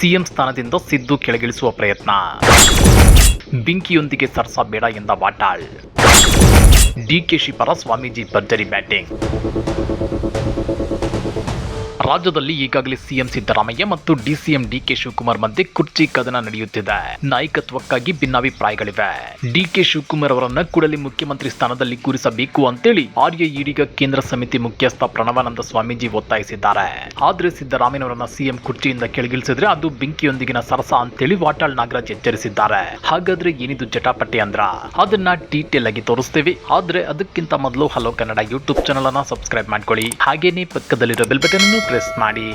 CM ಸ್ಥಾನದಿಂದ ಸಿದ್ದು ಕೆಳಗಿಳಿಸುವ ಪ್ರಯತ್ನ, ಬೆಂಕಿಯೊಂದಿಗೆ ಸರ್ಸ ಬೇಡ ಎಂದ ವಾಟಾಳ್, ಡಿಕೆಶಿ ಪರ ಸ್ವಾಮೀಜಿ ಭರ್ಜರಿ ಬ್ಯಾಟಿಂಗ್. ರಾಜ್ಯದಲ್ಲಿ ಈಗಾಗಲೇ ಸಿಎಂ ಸಿದ್ದರಾಮಯ್ಯ ಮತ್ತು ಡಿಸಿಎಂ ಡಿಕೆ ಶಿವಕುಮಾರ್ ಮಧ್ಯೆ ಕುರ್ಚಿ ಕದನ ನಡೆಯುತ್ತಿದೆ. ನಾಯಕತ್ವಕ್ಕಾಗಿ ಭಿನ್ನಾಭಿಪ್ರಾಯಗಳಿವೆ. ಡಿಕೆ ಶಿವಕುಮಾರ್ ಅವರನ್ನ ಕೂಡಲೇ ಮುಖ್ಯಮಂತ್ರಿ ಸ್ಥಾನದಲ್ಲಿ ಕೂರಿಸಬೇಕು ಅಂತೇಳಿ ಆರ್ಯ ಈಡಿಗ ಕೇಂದ್ರ ಸಮಿತಿ ಮುಖ್ಯಸ್ಥ ಪ್ರಣವಾನಂದ ಸ್ವಾಮೀಜಿ ಒತ್ತಾಯಿಸಿದ್ದಾರೆ. ಆದ್ರೆ ಸಿದ್ದರಾಮಯ್ಯನವರನ್ನ ಸಿಎಂ ಕುರ್ಚಿಯಿಂದ ಕೆಳಗಿಳಿಸಿದ್ರೆ ಅದು ಬೆಂಕಿಯೊಂದಿಗಿನ ಸರಸ ಅಂತೇಳಿ ವಾಟಾಳ್ ನಾಗರಾಜ್ ಎಚ್ಚರಿಸಿದ್ದಾರೆ. ಹಾಗಾದ್ರೆ ಏನಿದು ಜಟಾಪಟಿ ಅಂದ್ರ ಅದನ್ನ ಡೀಟೇಲ್ ಆಗಿ ತೋರಿಸ್ತೇವೆ. ಆದ್ರೆ ಅದಕ್ಕಿಂತ ಮೊದಲು ಹಲೋ ಕನ್ನಡ ಯೂಟ್ಯೂಬ್ ಚಾನಲ್ ಅನ್ನ ಸಬ್ಸ್ಕ್ರೈಬ್ ಮಾಡ್ಕೊಳ್ಳಿ. ಹಾಗೇನೇ ಪಕ್ಕದಲ್ಲಿರೋ ಬೆಲ್ ಬಟನ್ ಅನ್ನು ಪ್ರೆಸ್ ಮಾಡಿ.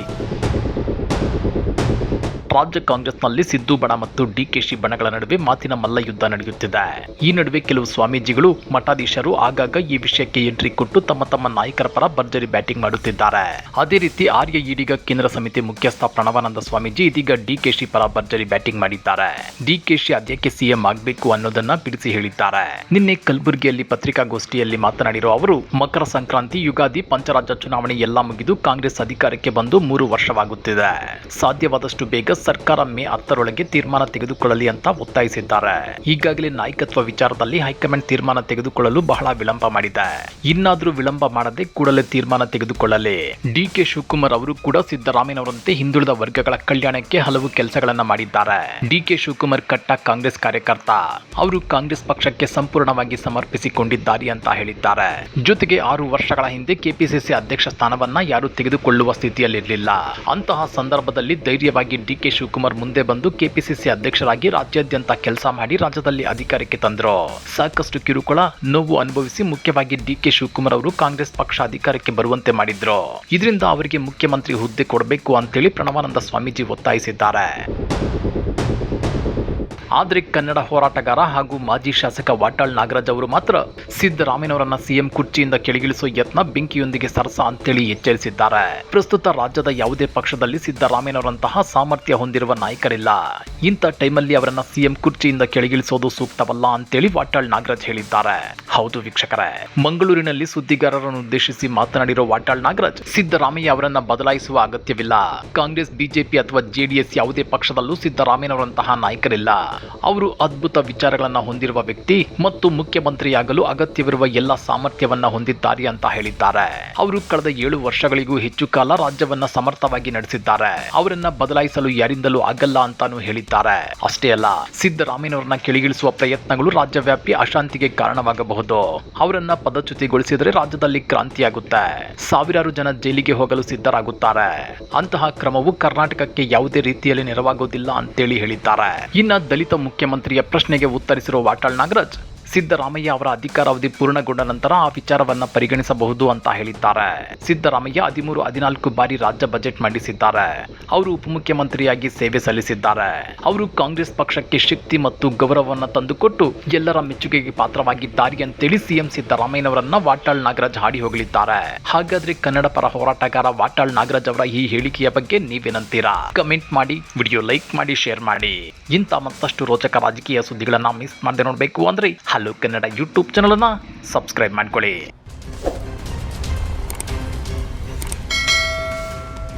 ರಾಜ್ಯ ಕಾಂಗ್ರೆಸ್ನಲ್ಲಿ ಸಿದ್ದು ಬಣ ಮತ್ತು ಡಿಕೆಶಿ ಬಣಗಳ ನಡುವೆ ಮಾತಿನ ಮಲ್ಲಯುದ್ಧ ನಡೆಯುತ್ತಿದೆ. ಈ ನಡುವೆ ಕೆಲವು ಸ್ವಾಮೀಜಿಗಳು, ಮಠಾಧೀಶರು ಆಗಾಗ ಈ ವಿಷಯಕ್ಕೆ ಎಂಟ್ರಿ ಕೊಟ್ಟು ತಮ್ಮ ತಮ್ಮ ನಾಯಕರ ಪರ ಭರ್ಜರಿ ಬ್ಯಾಟಿಂಗ್ ಮಾಡುತ್ತಿದ್ದಾರೆ. ಅದೇ ರೀತಿ ಆರ್ಯ ಈಡಿಗ ಕೇಂದ್ರ ಸಮಿತಿ ಮುಖ್ಯಸ್ಥ ಪ್ರಣವಾನಂದ ಸ್ವಾಮೀಜಿ ಇದೀಗ ಡಿಕೆಶಿ ಪರ ಭರ್ಜರಿ ಬ್ಯಾಟಿಂಗ್ ಮಾಡಿದ್ದಾರೆ. ಡಿಕೆಶಿ ಅದ್ಯಾಕೆ ಸಿಎಂ ಆಗಬೇಕು ಅನ್ನೋದನ್ನ ಬಿಡಿಸಿ ಹೇಳಿದ್ದಾರೆ. ನಿನ್ನೆ ಕಲಬುರಗಿಯಲ್ಲಿ ಪತ್ರಿಕಾಗೋಷ್ಠಿಯಲ್ಲಿ ಮಾತನಾಡಿರೋ ಅವರು, ಮಕರ ಸಂಕ್ರಾಂತಿ, ಯುಗಾದಿ, ಪಂಚರಾಜ್ಯ ಚುನಾವಣೆ ಎಲ್ಲ ಮುಗಿದು ಕಾಂಗ್ರೆಸ್ ಅಧಿಕಾರಕ್ಕೆ ಬಂದು 3 ವರ್ಷವಾಗುತ್ತಿದೆ. ಸಾಧ್ಯವಾದಷ್ಟು ಬೇಗ ಸರ್ಕಾರ ಮೇ 10ರೊಳಗೆ ತೀರ್ಮಾನ ತೆಗೆದುಕೊಳ್ಳಲಿ ಅಂತ ಒತ್ತಾಯಿಸಿದ್ದಾರೆ. ಈಗಾಗಲೇ ನಾಯಕತ್ವ ವಿಚಾರದಲ್ಲಿ ಹೈಕಮಾಂಡ್ ತೀರ್ಮಾನ ತೆಗೆದುಕೊಳ್ಳಲು ಬಹಳ ವಿಳಂಬ ಮಾಡಿದೆ. ಇನ್ನಾದ್ರೂ ವಿಳಂಬ ಮಾಡದೆ ಕೂಡಲೇ ತೀರ್ಮಾನ ತೆಗೆದುಕೊಳ್ಳಲಿ. ಡಿಕೆ ಶಿವಕುಮಾರ್ ಅವರು ಕೂಡ ಸಿದ್ದರಾಮಯ್ಯನವರಂತೆ ಹಿಂದುಳಿದ ವರ್ಗಗಳ ಕಲ್ಯಾಣಕ್ಕೆ ಹಲವು ಕೆಲಸಗಳನ್ನ ಮಾಡಿದ್ದಾರೆ. ಡಿಕೆ ಶಿವಕುಮಾರ್ ಕಟ್ಟ ಕಾಂಗ್ರೆಸ್ ಕಾರ್ಯಕರ್ತ. ಅವರು ಕಾಂಗ್ರೆಸ್ ಪಕ್ಷಕ್ಕೆ ಸಂಪೂರ್ಣವಾಗಿ ಸಮರ್ಪಿಸಿಕೊಂಡಿದ್ದಾರೆ ಅಂತ ಹೇಳಿದ್ದಾರೆ. ಜೊತೆಗೆ 6 ವರ್ಷಗಳ ಹಿಂದೆ ಕೆಪಿಸಿಸಿ ಅಧ್ಯಕ್ಷ ಸ್ಥಾನವನ್ನ ಯಾರು ತೆಗೆದುಕೊಳ್ಳುವ ಸ್ಥಿತಿಯಲ್ಲಿರಲಿಲ್ಲ. ಅಂತಹ ಸಂದರ್ಭದಲ್ಲಿ ಧೈರ್ಯವಾಗಿ ಡಿಕೆ ಶಿವಕುಮಾರ್ ಮುಂದೆ ಬಂದು ಕೆಪಿಸಿಸಿ ಅಧ್ಯಕ್ಷರಾಗಿ ರಾಜ್ಯಾದ್ಯಂತ ಕೆಲಸ ಮಾಡಿ ರಾಜ್ಯದಲ್ಲಿ ಅಧಿಕಾರಕ್ಕೆ ತಂದರು. ಸಾಕಷ್ಟು ಕಿರುಕುಳ, ನೋವು ಅನುಭವಿಸಿ ಮುಖ್ಯವಾಗಿ ಡಿಕೆ ಶಿವಕುಮಾರ್ ಅವರು ಕಾಂಗ್ರೆಸ್ ಪಕ್ಷ ಅಧಿಕಾರಕ್ಕೆ ಬರುವಂತೆ ಮಾಡಿದ್ರು. ಇದರಿಂದ ಅವರಿಗೆ ಮುಖ್ಯಮಂತ್ರಿ ಹುದ್ದೆ ಕೊಡಬೇಕು ಅಂತೇಳಿ ಪ್ರಣವಾನಂದ ಸ್ವಾಮೀಜಿ ಒತ್ತಾಯಿಸಿದ್ದಾರೆ. ಆದರೆ ಕನ್ನಡ ಹೋರಾಟಗಾರ ಹಾಗೂ ಮಾಜಿ ಶಾಸಕ ವಾಟಾಳ್ ನಾಗರಾಜ್ ಅವರು ಮಾತ್ರ ಸಿದ್ದರಾಮಯ್ಯನವರನ್ನ ಸಿಎಂ ಕುರ್ಚಿಯಿಂದ ಕೆಳಗಿಳಿಸುವ ಯತ್ನ ಬೆಂಕಿಯೊಂದಿಗೆ ಸರಸ ಅಂತೇಳಿ ಎಚ್ಚರಿಸಿದ್ದಾರೆ. ಪ್ರಸ್ತುತ ರಾಜ್ಯದ ಯಾವುದೇ ಪಕ್ಷದಲ್ಲಿ ಸಿದ್ದರಾಮಯ್ಯನವರಂತಹ ಸಾಮರ್ಥ್ಯ ಹೊಂದಿರುವ ನಾಯಕರಿಲ್ಲ. ಇಂಥ ಟೈಮಲ್ಲಿ ಅವರನ್ನ ಸಿಎಂ ಕುರ್ಚಿಯಿಂದ ಕೆಳಗಿಳಿಸೋದು ಸೂಕ್ತವಲ್ಲ ಅಂತೇಳಿ ವಾಟಾಳ್ ನಾಗರಾಜ್ ಹೇಳಿದ್ದಾರೆ. ಹೌದು ವೀಕ್ಷಕರೇ, ಮಂಗಳೂರಿನಲ್ಲಿ ಸುದ್ದಿಗಾರರನ್ನು ಉದ್ದೇಶಿಸಿ ಮಾತನಾಡಿರೋ ವಾಟಾಳ್ ನಾಗರಾಜ್, ಸಿದ್ದರಾಮಯ್ಯ ಅವರನ್ನ ಬದಲಾಯಿಸುವ ಅಗತ್ಯವಿಲ್ಲ. ಕಾಂಗ್ರೆಸ್, ಬಿಜೆಪಿ ಅಥವಾ ಜೆಡಿಎಸ್ ಯಾವುದೇ ಪಕ್ಷದಲ್ಲೂ ಸಿದ್ದರಾಮಯ್ಯನವರಂತಹ ನಾಯಕರಿಲ್ಲ. ಅವರು ಅದ್ಭುತ ವಿಚಾರಗಳನ್ನ ಹೊಂದಿರುವ ವ್ಯಕ್ತಿ ಮತ್ತು ಮುಖ್ಯಮಂತ್ರಿಯಾಗಲು ಅಗತ್ಯವಿರುವ ಎಲ್ಲ ಸಾಮರ್ಥ್ಯವನ್ನ ಹೊಂದಿದ್ದಾರೆ ಅಂತ ಹೇಳಿದ್ದಾರೆ. ಅವರು ಕಳೆದ 7 ವರ್ಷಗಳಿಗೂ ಹೆಚ್ಚು ಕಾಲ ರಾಜ್ಯವನ್ನ ಸಮರ್ಥವಾಗಿ ನಡೆಸಿದ್ದಾರೆ. ಅವರನ್ನ ಬದಲಾಯಿಸಲು ಯಾರಿಂದಲೂ ಆಗಲ್ಲ ಅಂತಾನೂ ಹೇಳಿದ್ದಾರೆ. ಅಷ್ಟೇ ಅಲ್ಲ, ಸಿದ್ದರಾಮಯ್ಯನವರನ್ನ ಕೆಳಗಿಳಿಸುವ ಪ್ರಯತ್ನಗಳು ರಾಜ್ಯವ್ಯಾಪಿ ಅಶಾಂತಿಗೆ ಕಾರಣವಾಗಬಹುದು. ಅವರನ್ನ ಪದಚ್ಯುತಿಗೊಳಿಸಿದರೆ ರಾಜ್ಯದಲ್ಲಿ ಕ್ರಾಂತಿಯಾಗುತ್ತೆ. ಸಾವಿರಾರು ಜನ ಜೈಲಿಗೆ ಹೋಗಲು ಸಿದ್ಧರಾಗುತ್ತಾರೆ. ಅಂತಹ ಕ್ರಮವು ಕರ್ನಾಟಕಕ್ಕೆ ಯಾವುದೇ ರೀತಿಯಲ್ಲಿ ನೆರವಾಗುವುದಿಲ್ಲ ಅಂತೇಳಿ ಹೇಳಿದ್ದಾರೆ. ಇನ್ನ ದಲಿತ ಮುಖ್ಯಮಂತ್ರಿಯ ಪ್ರಶ್ನೆಗೆ ಉತ್ತರಿಸಿರುವ ವಾಟಾಳ್ ನಾಗರಾಜ್, ಸಿದ್ದರಾಮಯ್ಯ ಅವರ ಅಧಿಕಾರಾವಧಿ ಪೂರ್ಣಗೊಂಡ ನಂತರ ಆ ವಿಚಾರವನ್ನ ಪರಿಗಣಿಸಬಹುದು ಅಂತ ಹೇಳಿದ್ದಾರೆ. ಸಿದ್ದರಾಮಯ್ಯ 13-14 ಬಾರಿ ರಾಜ್ಯ ಬಜೆಟ್ ಮಂಡಿಸಿದ್ದಾರೆ. ಅವರು ಉಪಮುಖ್ಯಮಂತ್ರಿಯಾಗಿ ಸೇವೆ ಸಲ್ಲಿಸಿದ್ದಾರೆ. ಅವರು ಕಾಂಗ್ರೆಸ್ ಪಕ್ಷಕ್ಕೆ ಶಕ್ತಿ ಮತ್ತು ಗೌರವವನ್ನ ತಂದುಕೊಟ್ಟು ಎಲ್ಲರ ಮೆಚ್ಚುಗೆಗೆ ಪಾತ್ರವಾಗಿದ್ದಾರೆ ಅಂತೇಳಿ ಸಿಎಂ ಸಿದ್ದರಾಮಯ್ಯನವರನ್ನ ವಾಟಾಳ್ ನಾಗರಾಜ್ ಹಾಡಿ ಹೋಗಲಿದ್ದಾರೆ. ಹಾಗಾದ್ರೆ ಕನ್ನಡ ಪರ ಹೋರಾಟಗಾರ ವಾಟಾಳ್ ನಾಗರಾಜ್ ಅವರ ಈ ಹೇಳಿಕೆಯ ಬಗ್ಗೆ ನೀವೇನಂತೀರಾ? ಕಮೆಂಟ್ ಮಾಡಿ, ವಿಡಿಯೋ ಲೈಕ್ ಮಾಡಿ, ಶೇರ್ ಮಾಡಿ. ಇಂಥ ಮತ್ತಷ್ಟು ರೋಚಕ ರಾಜಕೀಯ ಸುದ್ದಿಗಳನ್ನ ಮಿಸ್ ಮಾಡದೆ ನೋಡಬೇಕು ಅಂದ್ರೆ ಹಲೋ ಕನ್ನಡ ಯೂಟ್ಯೂಬ್ ಚಾನಲ್ ಅನ್ನ ಸಬ್ಸ್ಕ್ರೈಬ್ ಮಾಡ್ಕೊಳ್ಳಿ.